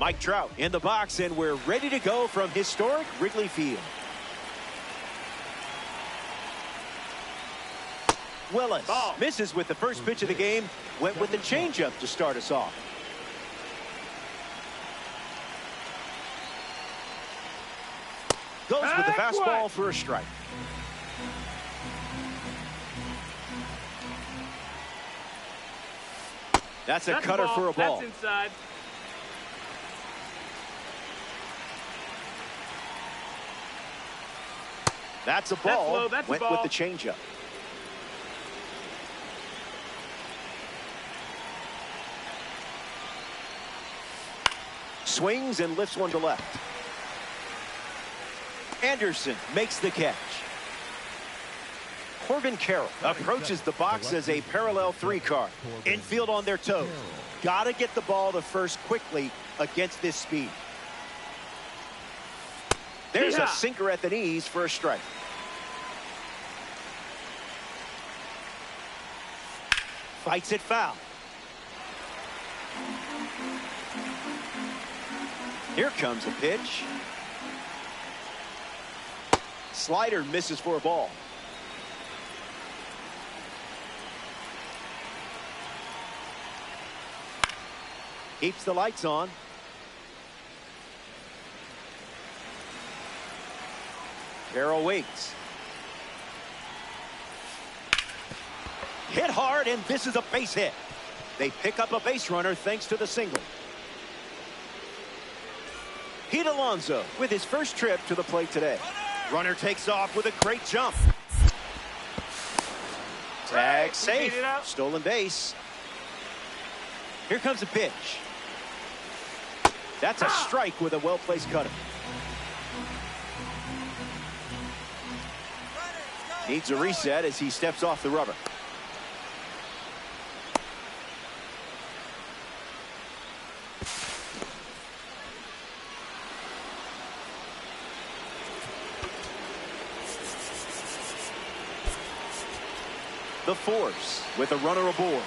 Mike Trout in the box, and we're ready to go from historic Wrigley Field. Willis misses with the first pitch of the game. Went with the changeup to start us off. Goes with the fastball for a strike. That's a cutter for a ball. That's inside. That's a ball. That's went a ball. with the changeup. Swings and lifts one to left. Anderson makes the catch. Corbin Carroll approaches the box as a parallel three card. Infield on their toes. Got to get the ball to first quickly against this speed. There's a sinker at the knees for a strike. Fights it foul. Here comes a pitch. Slider misses for a ball. Keeps the lights on. Carroll waits. Hit hard, and this is a base hit. They pick up a base runner thanks to the single. Pete Alonso with his first trip to the plate today. Runner takes off with a great jump. Tag safe. Stolen base. Here comes a pitch. That's a strike with a well-placed cutter. Needs a reset as he steps off the rubber. The force with a runner aboard.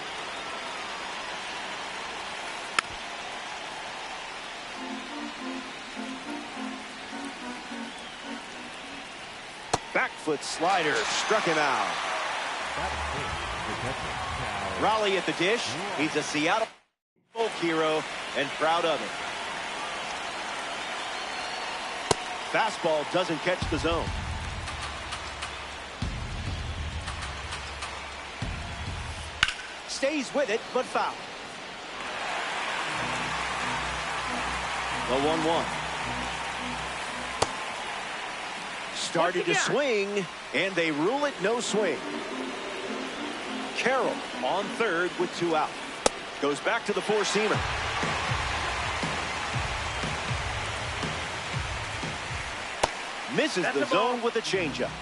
Back foot slider struck him out. Raleigh at the dish. He's a Seattle folk hero and proud of it. Fastball doesn't catch the zone. Stays with it, but foul. The 1-1. Started to swing, and they rule it no swing. Carroll on third with 2 out. Goes back to the four-seamer. Misses the zone with a changeup.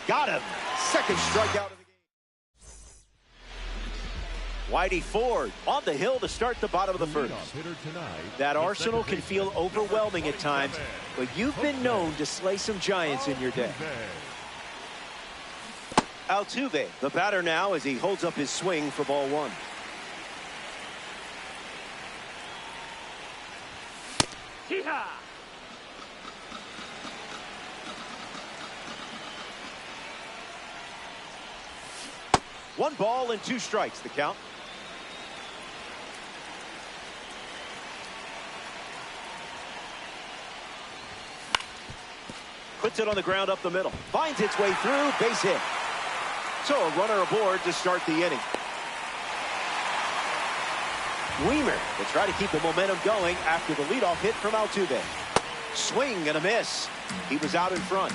Got him. Second strikeout of the game. Whitey Ford on the hill to start the bottom of the first. That arsenal can feel overwhelming at times, but you've been known to slay some giants in your day. Altuve, the batter now as he holds up his swing for ball 1. Yeehaw! 1 ball and 2 strikes, the count. Puts it on the ground up the middle. Finds its way through, base hit. So a runner aboard to start the inning. Weimer will try to keep the momentum going after the leadoff hit from Altuve. Swing and a miss. He was out in front.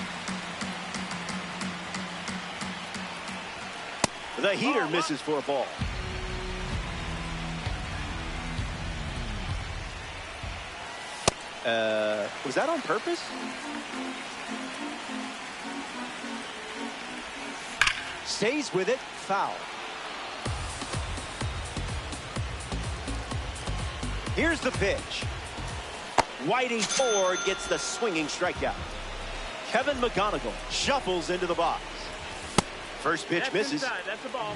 The heater misses for a ball. Was that on purpose? Stays with it, foul. Here's the pitch. Whitey Ford gets the swinging strikeout. Kevin McGonigal shuffles into the box. First pitch misses. Inside. That's a ball.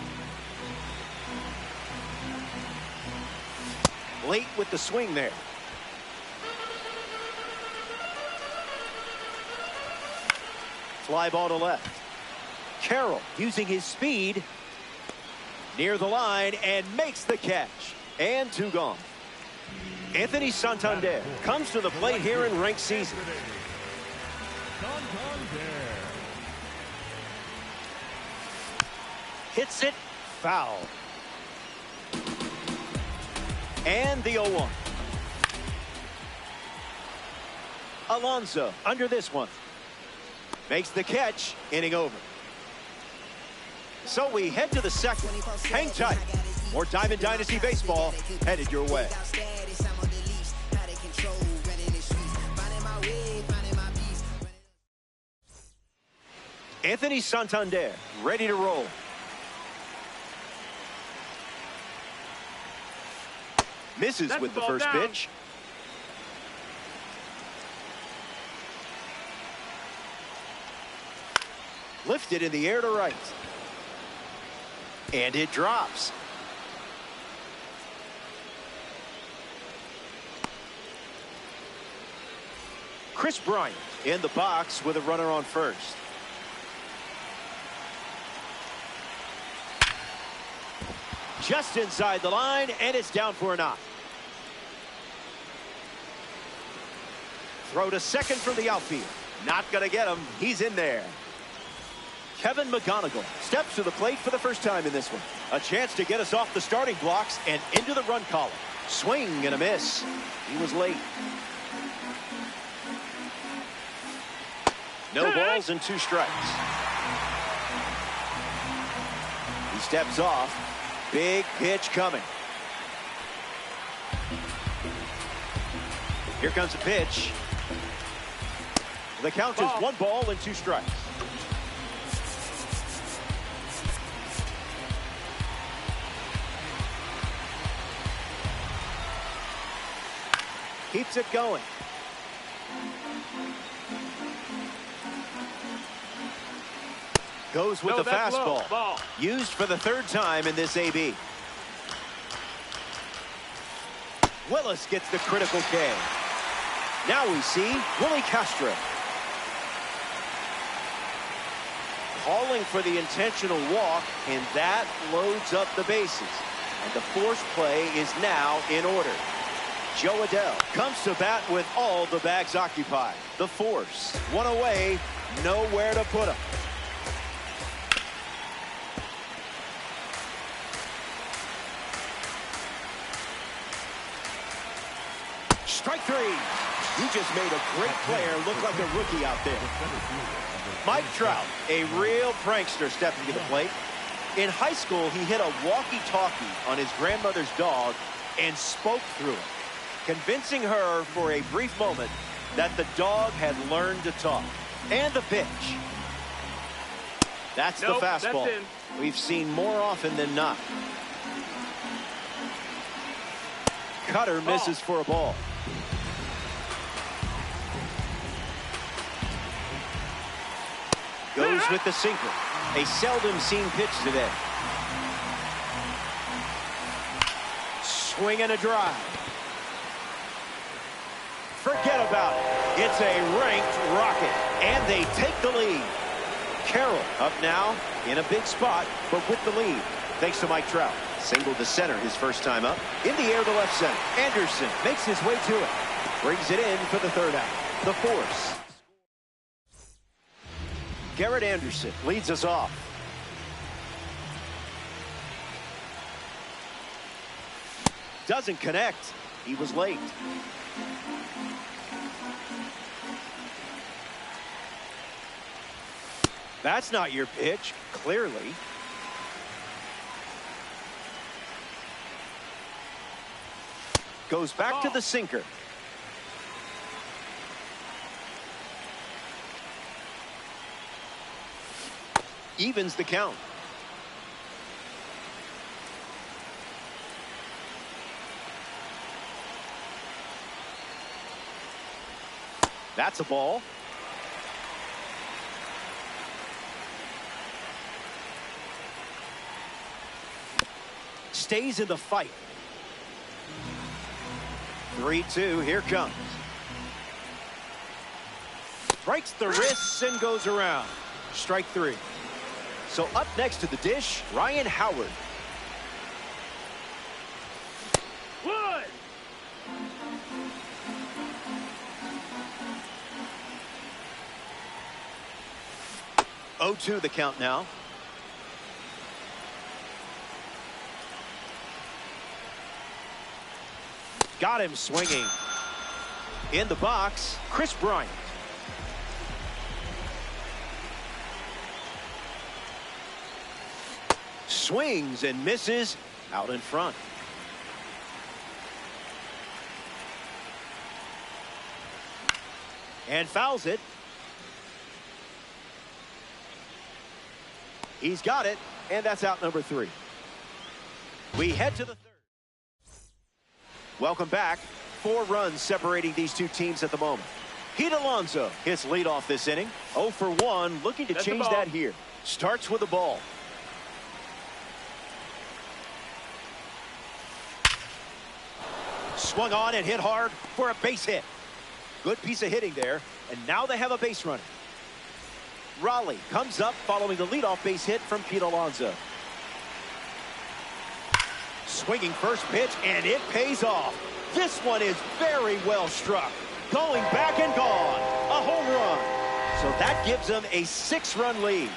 late with the swing there. Fly ball to left. Carroll using his speed near the line and makes the catch. And 2 gone. Anthony Santander comes to the plate here in ranked season. Hits it foul. And the 0-1. Alonso under this one. Makes the catch, inning over. So we head to the second. Hang tight. More Diamond Dynasty Baseball headed your way. Anthony Santander ready to roll. Misses with the first pitch. Lifted in the air to right. And it drops. Chris Bryant in the box with a runner on first. Just inside the line, and it's down for a knock. Throw to second from the outfield. Not going to get him. He's in there. Kevin McGonigal steps to the plate for the first time in this one. A chance to get us off the starting blocks and into the run column. Swing and a miss. He was late. No balls and 2 strikes. He steps off. Big pitch coming. Here comes a pitch. The count is 1 ball and 2 strikes. Keeps it going. Goes with the fastball. Used for the 3rd time in this AB. Willis gets the critical K. Now we see Willie Castro. Calling for the intentional walk, and that loads up the bases. And the force play is now in order. Joe Adell comes to bat with all the bags occupied. The force, 1 away, nowhere to put him. Strike 3. You just made a great player look like a rookie out there. Mike Trout, a real prankster stepping to the plate. In high school, he hit a walkie-talkie on his grandmother's dog and spoke through it, convincing her for a brief moment that the dog had learned to talk. And the pitch. That's the fastball. We've seen more often than not. Cutter misses for a ball. Goes with the sinker. A seldom seen pitch today. Swing and a drive. Forget about it. It's a ranked rocket. And they take the lead. Carroll up now in a big spot, but with the lead. Thanks to Mike Trout. Single to center his first time up. In the air to left center. Anderson makes his way to it. Brings it in for the 3rd out. The force. Garrett Anderson leads us off. Doesn't connect. He was late. That's not your pitch, clearly. Goes back to the sinker. Evens the count. That's a ball. Stays in the fight. 3-2, here comes. Breaks the wrists and goes around. Strike three. So up next to the dish, Ryan Howard. One. 0-2 the count now. Got him swinging. In the box, Kris Bryant. Swings and misses out in front. And fouls it. He's got it, and that's out number 3. We head to the third. Welcome back. 4 runs separating these two teams at the moment. Pete Alonso hits leadoff this inning. 0 for 1, looking to change that here. Starts with the ball. Swung on and hit hard for a base hit. Good piece of hitting there, and now they have a base runner. Raleigh comes up following the leadoff base hit from Pete Alonso. Swinging first pitch, and it pays off. This one is very well struck. Going back and gone. A home run. So that gives them a 6-run lead.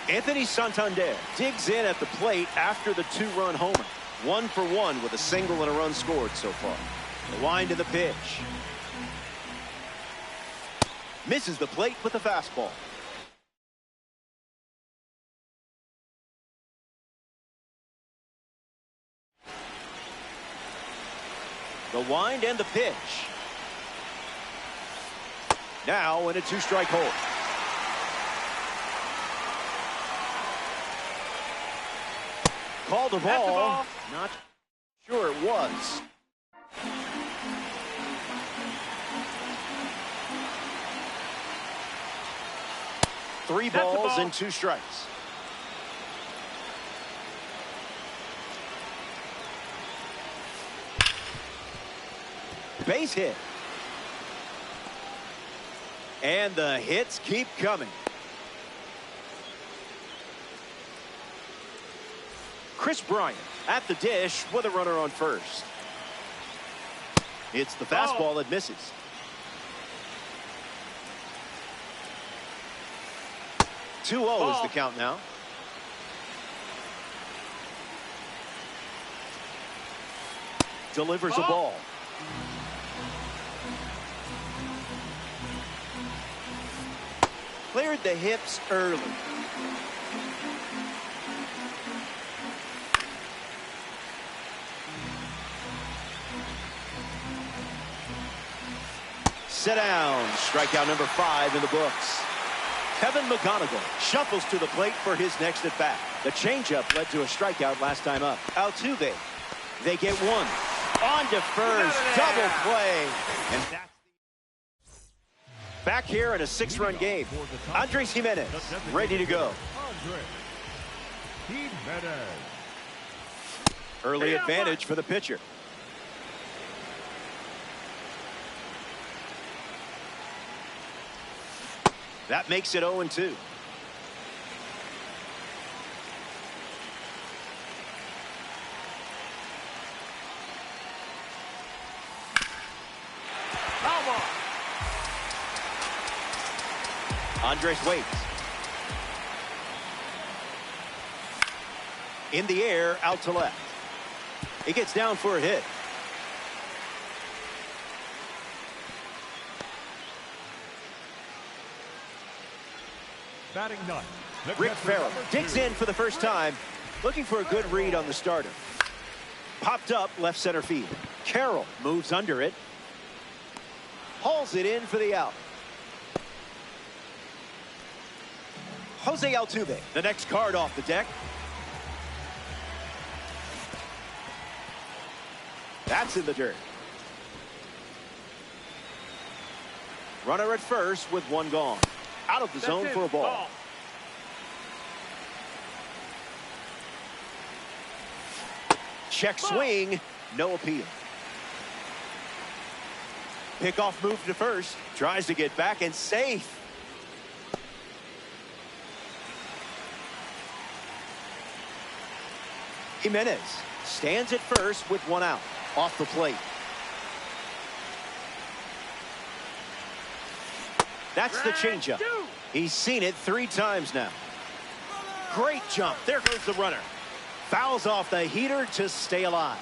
Anthony Santander digs in at the plate after the 2-run homer. 1 for 1 with a single and a run scored so far. The wind of the pitch. Misses the plate with the fastball. The wind and the pitch. Now in a 2-strike hold. Called the ball. Not sure it was. Three balls and 2 strikes. Base hit. And the hits keep coming. Kris Bryant at the dish with a runner on first. It's the fastball that misses. Two-0 is the count now. Delivers a ball. Cleared the hips early. Sit down. Strikeout number 5 in the books. Kevin McGonigal shuffles to the plate for his next at bat. The changeup led to a strikeout last time up. Altuve, they get 1. On to first, double play. And that's back here in a 6-run game. Andres Gimenez ready to go. Early advantage for the pitcher. That makes it 0-2. Andres waits. In the air, out to left. He gets down for a hit. Batting 9. Rick Farrell digs in for the first time, looking for a good read on the starter. Popped up left center field. Carroll moves under it. Hauls it in for the out. Jose Altuve, the next card off the deck. That's in the dirt. Runner at first with 1 gone. Out of the zone for a ball. Check swing, no appeal. Pickoff move to first. Tries to get back and safe. Jimenez stands at first with one out. Off the plate. That's the changeup. He's seen it 3 times now. Great jump. There goes the runner. Fouls off the heater to stay alive.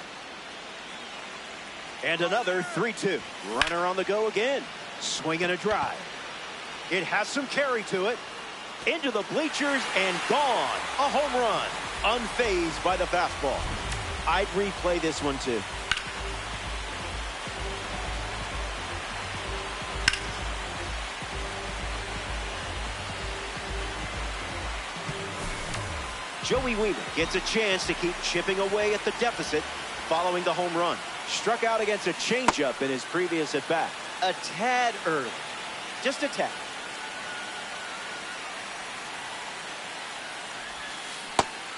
And another 3-2. Runner on the go again. Swing and a drive. It has some carry to it. Into the bleachers and gone. A home run. Unfazed by the fastball. I'd replay this one too. Joey Wiemer gets a chance to keep chipping away at the deficit following the home run. Struck out against a changeup in his previous at-bat. A tad early. Just a tad.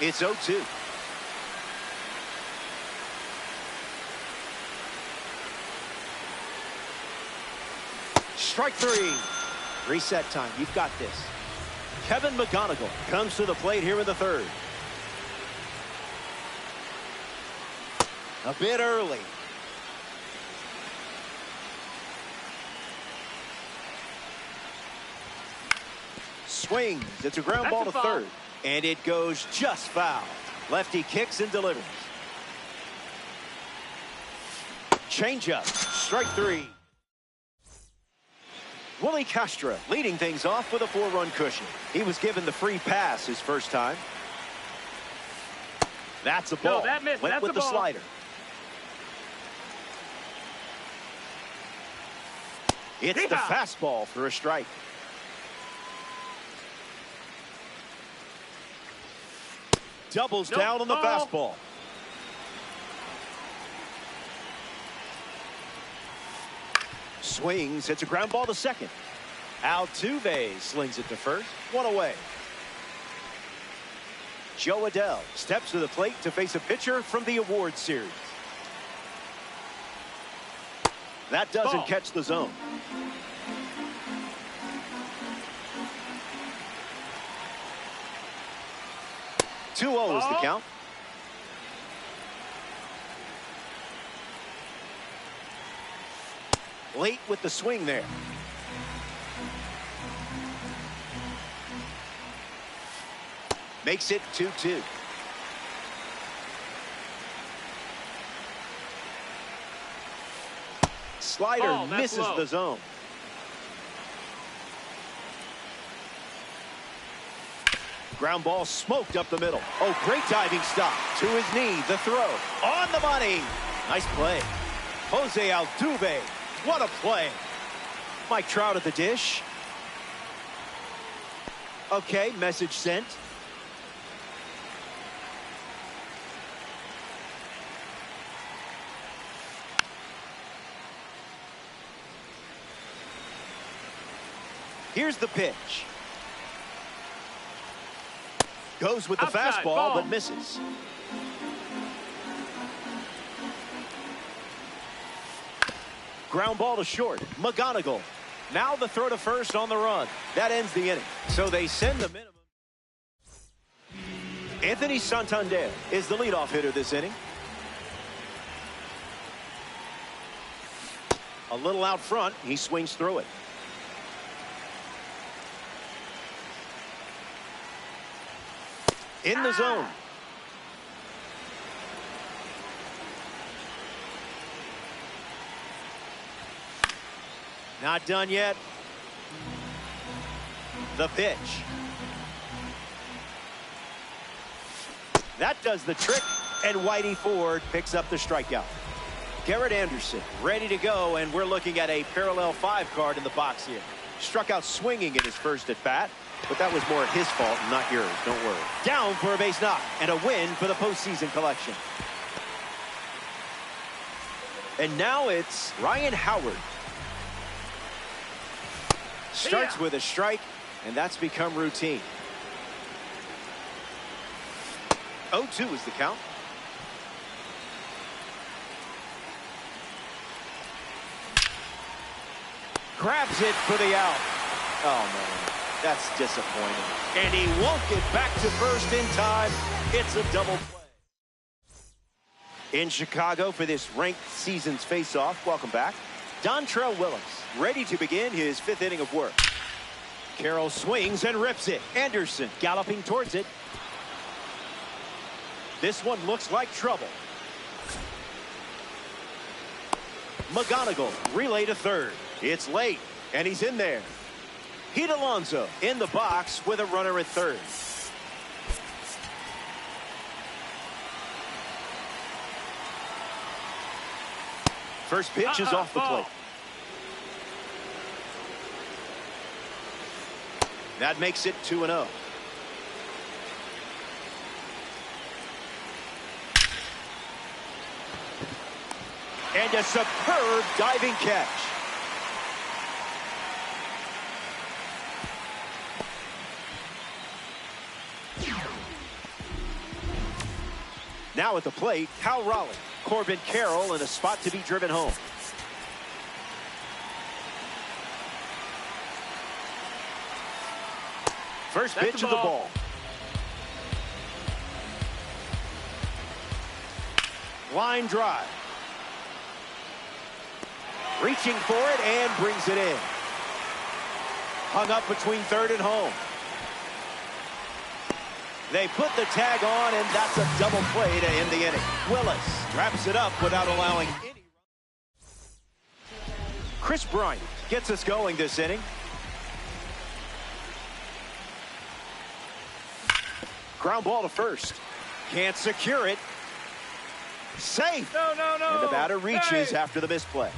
It's 0-2. Strike 3. Reset time. You've got this. Kevin McGonigal comes to the plate here in the 3rd. A bit early. Swings. It's a ground ball to 3rd. And it goes just foul. Lefty kicks and delivers. Changeup. Strike 3. Willie Castro leading things off with a 4-run cushion. He was given the free pass his first time. That's a ball. No, that missed. Went That's with a the ball. slider. It's the fastball for a strike. Doubles down on the fastball. Swings. It's a ground ball to second. Altuve slings it to first. One away. Joe Adell steps to the plate to face a pitcher from the award series. That doesn't catch the zone. Two-0 is the count. Late with the swing there. Makes it 2-2. Slider misses the zone. Ground ball smoked up the middle. Oh, great diving stop. To his knee, the throw. On the money. Nice play. Jose Altuve. What a play. Mike Trout at the dish. Okay, message sent. Here's the pitch. Goes with the fastball, but misses. Ground ball to short. McGonigal. Now the throw to first on the run. That ends the inning. So they send the minimum. Anthony Santander is the leadoff hitter this inning. A little out front. He swings through it. In the zone. Not done yet. The pitch. That does the trick, and Whitey Ford picks up the strikeout. Garrett Anderson ready to go, and we're looking at a parallel 5 card in the box here. Struck out swinging in his first at bat, but that was more his fault, not yours. Don't worry. Down for a base knock and a win for the postseason collection. And now it's Ryan Howard. Starts with a strike, and that's become routine. 0-2 is the count. Grabs it for the out. Oh, man, that's disappointing. And he won't get back to first in time. It's a double play. In Chicago for this ranked season's face-off. Welcome back. Dontrelle Willis ready to begin his 5th inning of work. Carroll swings and rips it. Anderson galloping towards it. This one looks like trouble. McGonigal relay to third. It's late, and he's in there. Pete Alonso in the box with a runner at third. First pitch is off the plate. That makes it 2-0. And a superb diving catch. Now at the plate, Cal Raleigh. Corbin Carroll in a spot to be driven home. First pitch of the ball. Line drive. Reaching for it and brings it in. Hung up between third and home. They put the tag on, and that's a double play to end the inning. Willis wraps it up without allowing any. Kris Bryant gets us going this inning. Ground ball to first. Can't secure it. Safe. No. And the batter reaches after the misplay.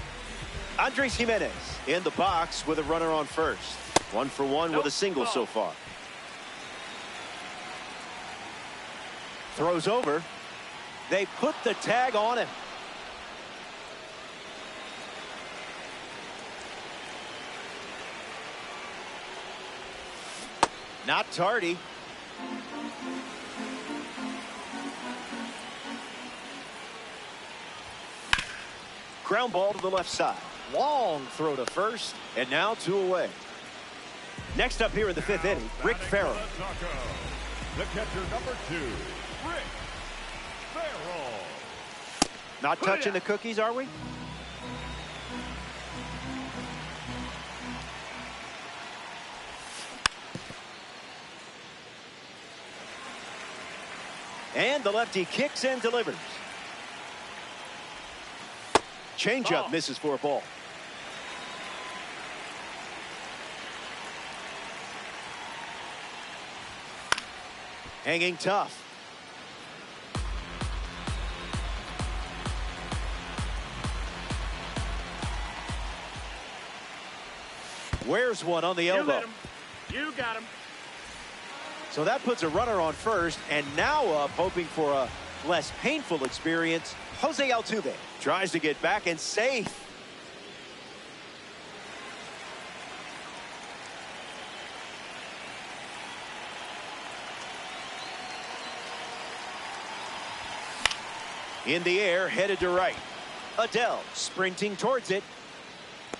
Andres Gimenez in the box with a runner on first. 1 for 1 with a single so far. Throws over. They put the tag on him. Not tardy. Ground ball to the left side. Long throw to first, and now 2 away. Next up here in the 5th inning, Rick Farrell. The catcher, number 2, Rick Farrell. Not touching the cookies, are we? And the lefty kicks and delivers. Changeup misses for a ball. Hanging tough. Where's one on the elbow? You got him. So that puts a runner on first, and now up hoping for a less painful experience. Jose Altuve tries to get back and safe. In the air, headed to right. Adell sprinting towards it.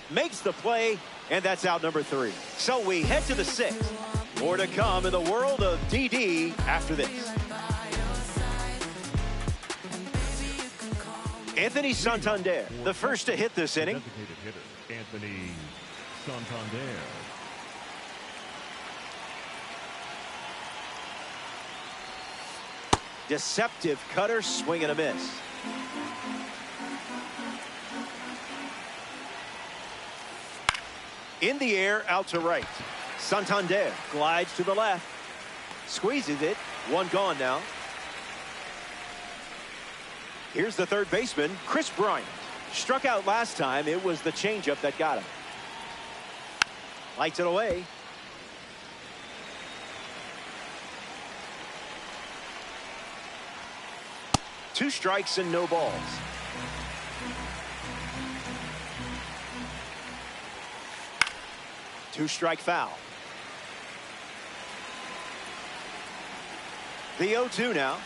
Makes the play, and that's out number 3. So we head to the 6th. More to come in the world of DD after this. Anthony Santander, the first to hit this inning. Designated hitter, Anthony Santander. Deceptive cutter, swing and a miss. In the air, out to right. Santander glides to the left. Squeezes it. 1 gone now. Here's the third baseman, Kris Bryant. Struck out last time. It was the changeup that got him. Lights it away. Two strikes and no balls. Two-strike foul. The 0-2 now.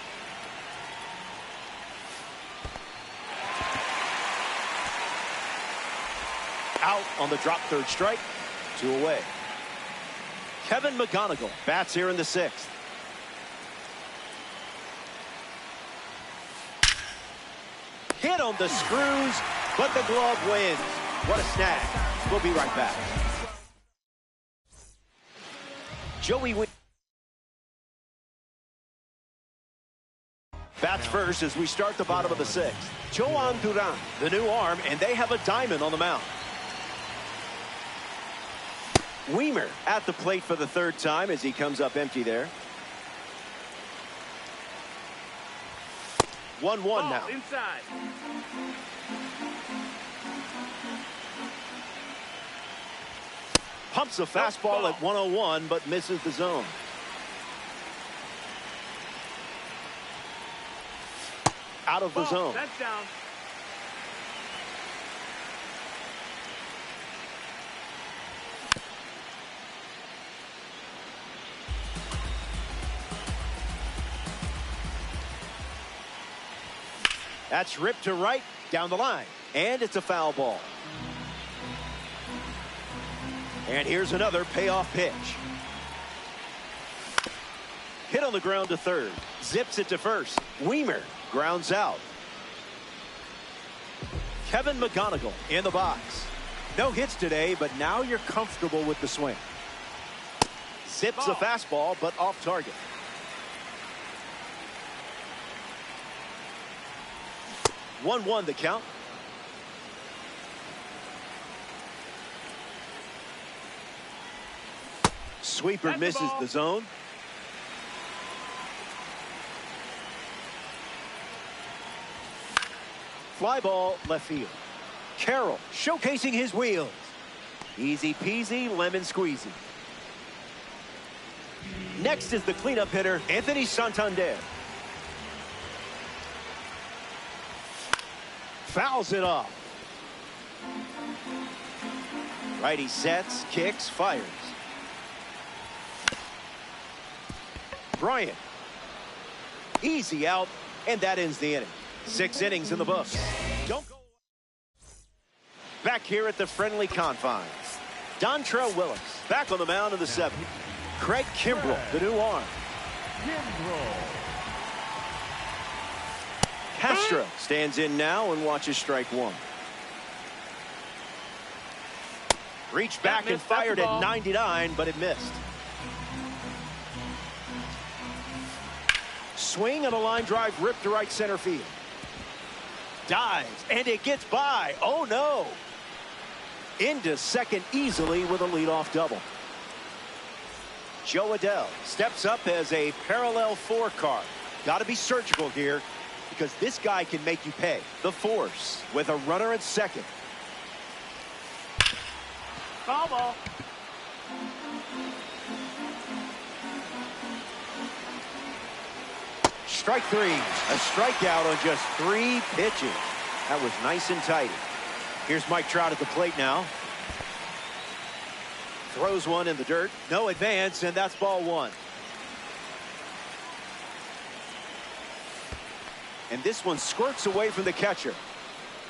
out on the drop third strike. 2 away. Kevin McGonigal bats here in the 6th. Hit on the screws, but the glove wins. What a snag. We'll be right back. Joey Wiemer bats first as we start the bottom of the 6th. Jhoan Duran, the new arm, and they have a diamond on the mound. Wiemer at the plate for the 3rd time as he comes up empty there. 1-1 now. Inside. Pumps a fastball at 101, but misses the zone. Out of the zone. That's down. That's ripped to right, down the line, and it's a foul ball. And here's another payoff pitch. Hit on the ground to 3rd. Zips it to 1st. Wiemer grounds out. Kevin McGonigal in the box. No hits today, but now you're comfortable with the swing. Zips a fastball, but off target. 1-1 the count. Sweeper misses the zone. Fly ball left field. Carroll showcasing his wheels. Easy peasy, lemon squeezy. Next is the cleanup hitter, Anthony Santander. Fouls it off. Righty sets, kicks, fires. Bryant. Easy out, and that ends the inning. 6 innings in the books. Don't go back here at the friendly confines. Dontrelle Willis back on the mound in the 7th. Craig Kimbrell, the new arm. Castro stands in now and watches strike 1. Reached back and fired at 99, but it missed. Swing and a line drive ripped to right center field. Dives, and it gets by. Oh, no. Into second easily with a leadoff double. Jo Adell steps up as a parallel 4 card. Got to be surgical here because this guy can make you pay. The force with a runner at second. Foul ball. Strike 3. A strikeout on just 3 pitches. That was nice and tight. Here's Mike Trout at the plate now. Throws one in the dirt. No advance, and that's ball 1. And this one squirts away from the catcher.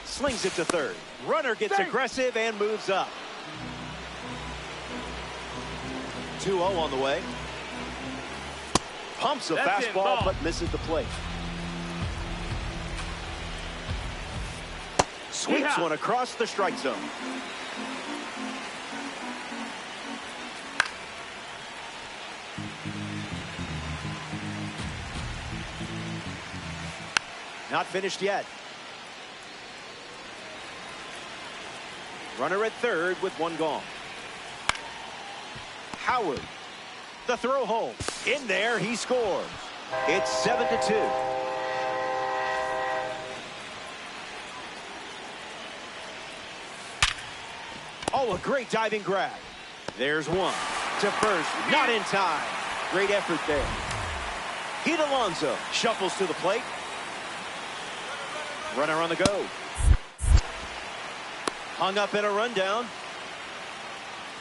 Slings it to 3rd. Runner gets aggressive and moves up. 2-0 on the way. Pumps a fastball, but misses the plate. Sweeps one across the strike zone. Not finished yet. Runner at 3rd with 1 gone. Howard. The throw home. In there, he scores. It's 7-2. Oh, a great diving grab. There's one. To first. Not in time. Great effort there. Pete Alonso shuffles to the plate. Runner on the go. Hung up in a rundown.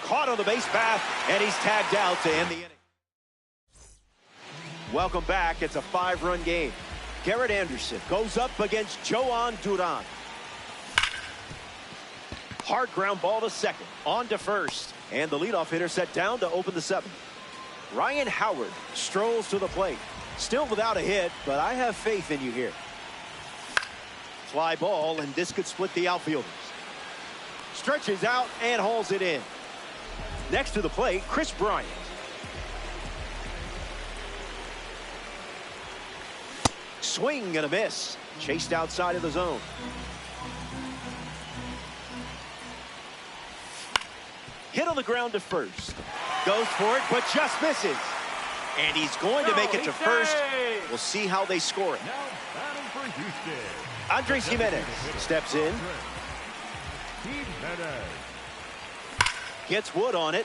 Caught on the base path, and he's tagged out to end the inning. Welcome back. It's a 5-run game. Garrett Anderson goes up against Jhoan Duran. Hard ground ball to second. On to first. And the leadoff hitter set down to open the seventh. Ryan Howard strolls to the plate. Still without a hit, but I have faith in you here. Fly ball, and this could split the outfielders. Stretches out and hauls it in. Next to the plate, Kris Bryant. Swing and a miss. Chased outside of the zone. Hit on the ground to first. Goes for it, but just misses. And he's going to make it to first. We'll see how they score it. Now batting for Houston. Andres Gimenez steps in. Gimenez. Gets Wood on it.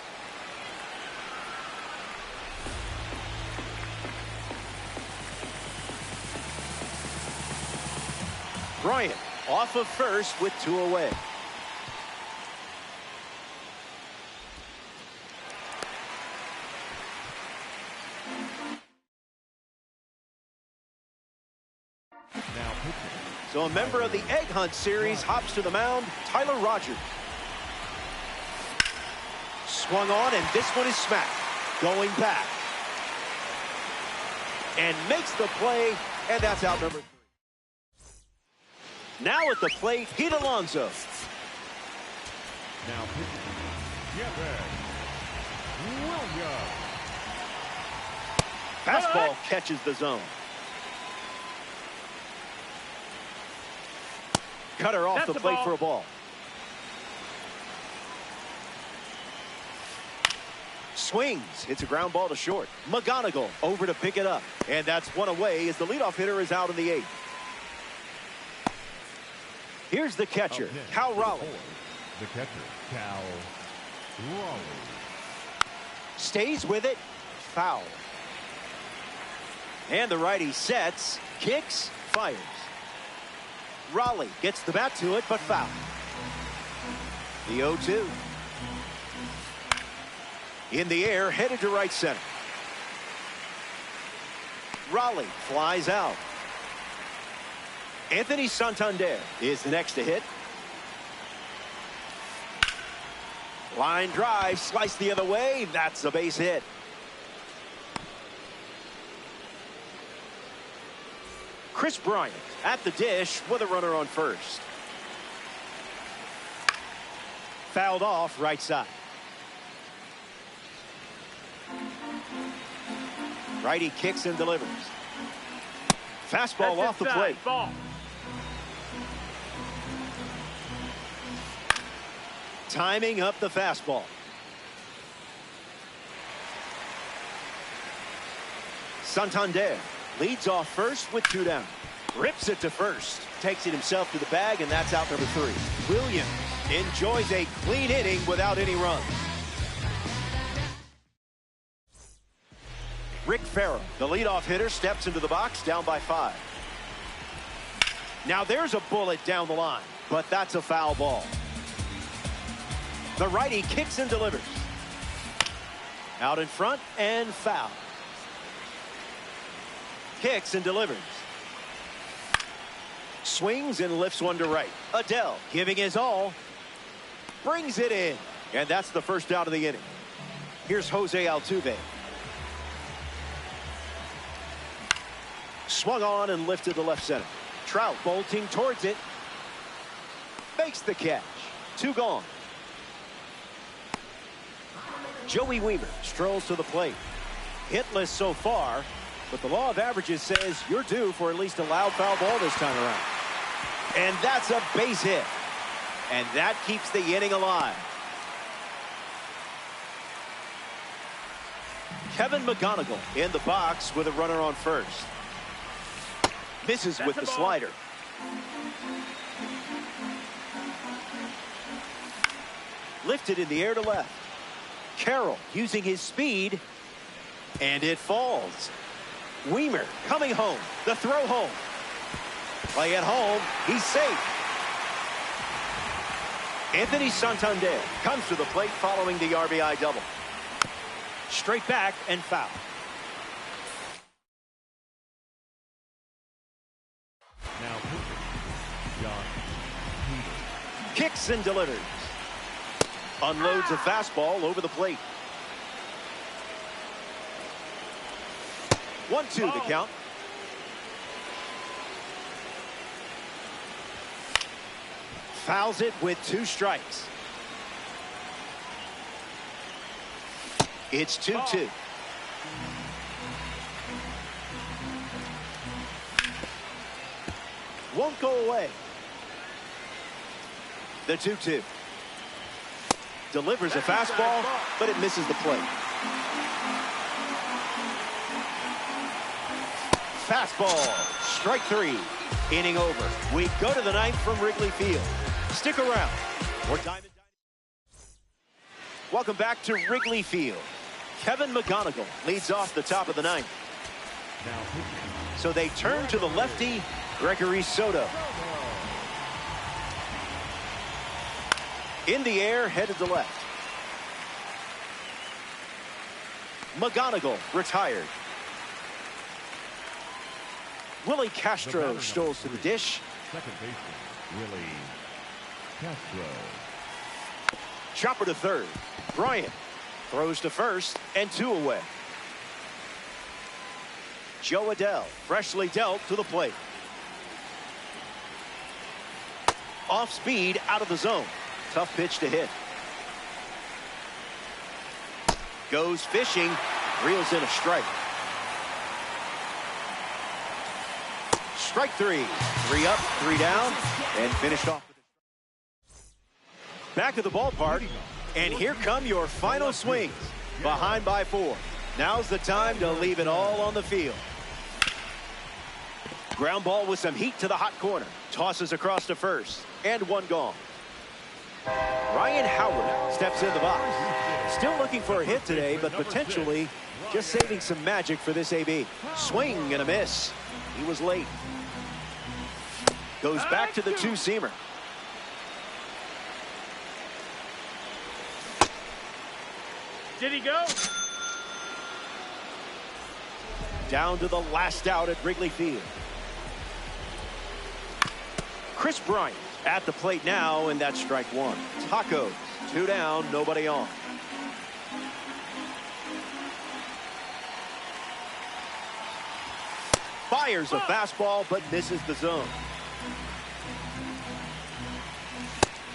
Bryant off of first with 2 away. Now pitching. So a member of the Egg Hunt series hops to the mound, Tyler Rogers. Swung on, and this one is smacked. Going back. And makes the play, and that's out number 3. Now at the plate, Pete Alonso. Now pitching. Jeff Williams. Fastball catches the zone. Cutter off the plate for a ball. Swings. Hits a ground ball to short. McGonigal over to pick it up. And that's 1 away as the leadoff hitter is out in the 8th. Here's the catcher, Cal Raleigh. The catcher, Cal Raleigh. Stays with it. Foul. And the righty sets, kicks, fires. Raleigh gets the bat to it, but foul. The 0-2. In the air, headed to right center. Raleigh flies out. Anthony Santander is the next to hit. Line drive, sliced the other way. That's a base hit. Kris Bryant at the dish with a runner on first. Fouled off right side. Righty kicks and delivers. Fastball off the plate. Ball. Timing up the fastball. Santander leads off first with 2 down. Rips it to first. Takes it himself to the bag, and that's out number 3. Williams enjoys a clean inning without any runs. Rick Farrell, the leadoff hitter, steps into the box down by 5. Now there's a bullet down the line, but that's a foul ball. The righty kicks and delivers. Out in front and foul. Kicks and delivers. Swings and lifts one to right. Adell giving his all. Brings it in. And that's the first out of the inning. Here's Jose Altuve. Swung on and lifted to left center. Trout bolting towards it. Makes the catch. 2 gone. Joey Wiemer strolls to the plate. Hitless so far, but the law of averages says you're due for at least a loud foul ball this time around. And that's a base hit. And that keeps the inning alive. Kevin McGonigal in the box with a runner on first. Misses with the slider. Lifted in the air to left. Carroll using his speed, and it falls. Wiemer coming home. The throw home. Play at home. He's safe. Anthony Santander comes to the plate following the RBI double. Straight back and foul. Now pitching, Josh Hader. Kicks and delivers. Unloads a fastball over the plate. 1-2 the count. Fouls it with 2 strikes. It's 2-2. Won't go away. The 2-2. Delivers a fastball, but it misses the plate. Fastball, strike 3. Inning over. We go to the 9th from Wrigley Field. Stick around. More Diamond. Welcome back to Wrigley Field. Kevin McGonigal leads off the top of the 9th. So they turn to the lefty, Gregory Soto. In the air, headed to left. McGonigal retired. Willie Castro strolls to the dish. Second baseman, Willie Castro. Chopper to third. Bryant throws to first, and 2 away. Joe Adell, freshly dealt to the plate. Off speed, out of the zone. Tough pitch to hit. Goes fishing, reels in a strike. Strike 3. 3 up, 3 down, and finished off. Back at the ballpark, and here come your final swings. Behind by 4. Now's the time to leave it all on the field. Ground ball with some heat to the hot corner. Tosses across to first, and 1 gone. Ryan Howard steps in the box. Still looking for a hit today, but potentially just saving some magic for this AB. Swing and a miss. He was late. Goes back to the 2-seamer. Did he go? Down to the last out at Wrigley Field. Chris Bryant at the plate now, and that's strike 1. Tacos, 2 down, nobody on. Fires a fastball, but misses the zone.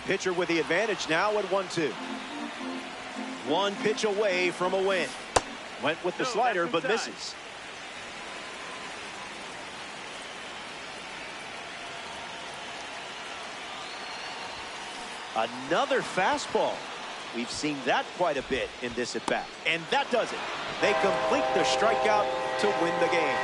Pitcher with the advantage now at 1-2. 1 pitch away from a win. Went with the slider, but misses. Another fastball. We've seen that quite a bit in this at-bat. And that does it. They complete the strikeout to win the game.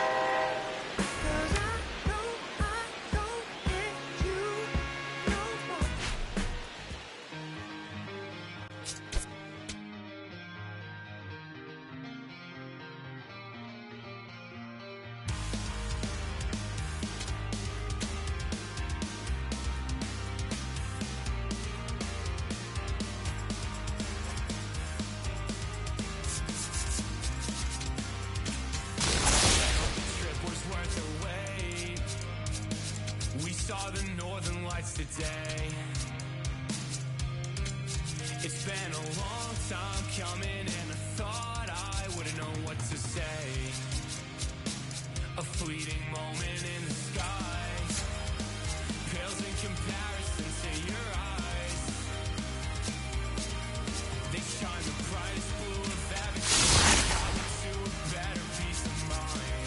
The northern lights today. It's been a long time coming, and I thought I wouldn't know what to say. A fleeting moment in the sky pales in comparison to your eyes. They shine the brightest blue of everything. Got me to a better peace of mind.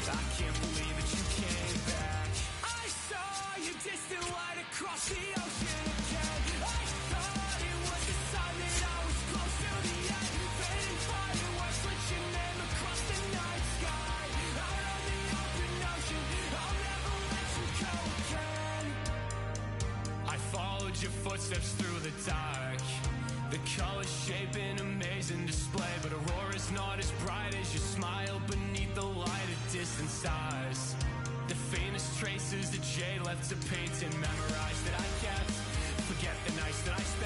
I can't believe that you came back. I saw your distant light across the ocean again. I thought it was a sign that I was close to the end. Fading fireworks with your name across the night sky. Out on the open ocean, I'll never let you go again. I followed your footsteps through the dark. The colors shape an amazing display, but aurora's not as bright as your smile beneath the light of distant stars. The faintest traces that jade left to paint and memorize that I kept. Forget the nights that I spent